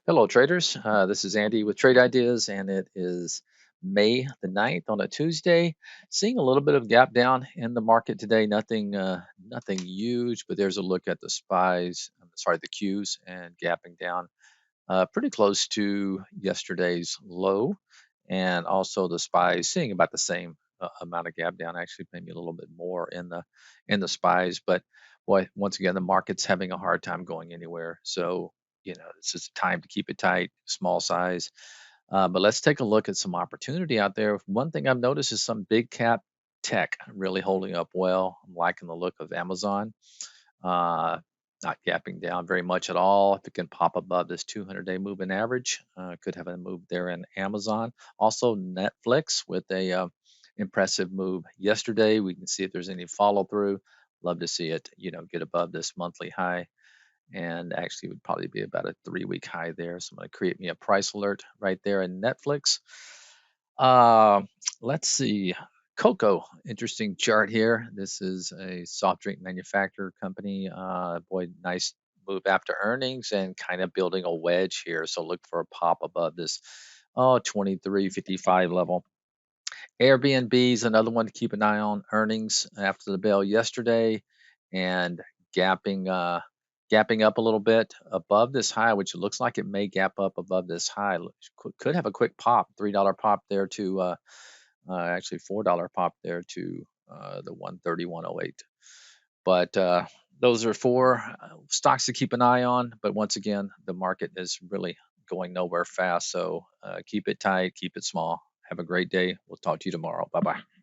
Hello, traders. This is Andy with Trade Ideas, and it is May the 9th on a Tuesday. Seeing a little bit of gap down in the market today. Nothing huge, but there's a look at the the Qs, and gapping down pretty close to yesterday's low, and also the SPYs seeing about the same amount of gap down. Actually, maybe a little bit more in the SPYs, but boy, once again, the market's having a hard time going anywhere. So it's just time to keep it tight, small size. But let's take a look at some opportunity out there. One thing I've noticed is some big cap tech really holding up well. I'm liking the look of Amazon. Uh, Not gapping down very much at all. If it can pop above this 200-day moving average, could have a move there in Amazon. Also, Netflix with a impressive move yesterday. We can see if there's any follow through. Love to see it, get above this monthly high, and actually would probably be about a 3-week high there. So I'm going to create me a price alert right there in Netflix. Uh, let's see. COCO, interesting chart here. This is a soft drink manufacturer company. Boy, nice move after earnings and kind of building a wedge here. So look for a pop above this 23.55 level. Airbnb is another one to keep an eye on. Earnings after the bell yesterday, and gapping gapping up a little bit above this high, which it looks like it may gap up above this high. Could have a quick pop, $3 pop there to actually $4 pop there to the 131.08. But those are four stocks to keep an eye on. But once again, the market is really going nowhere fast. So keep it tight, keep it small. Have a great day. We'll talk to you tomorrow. Bye bye.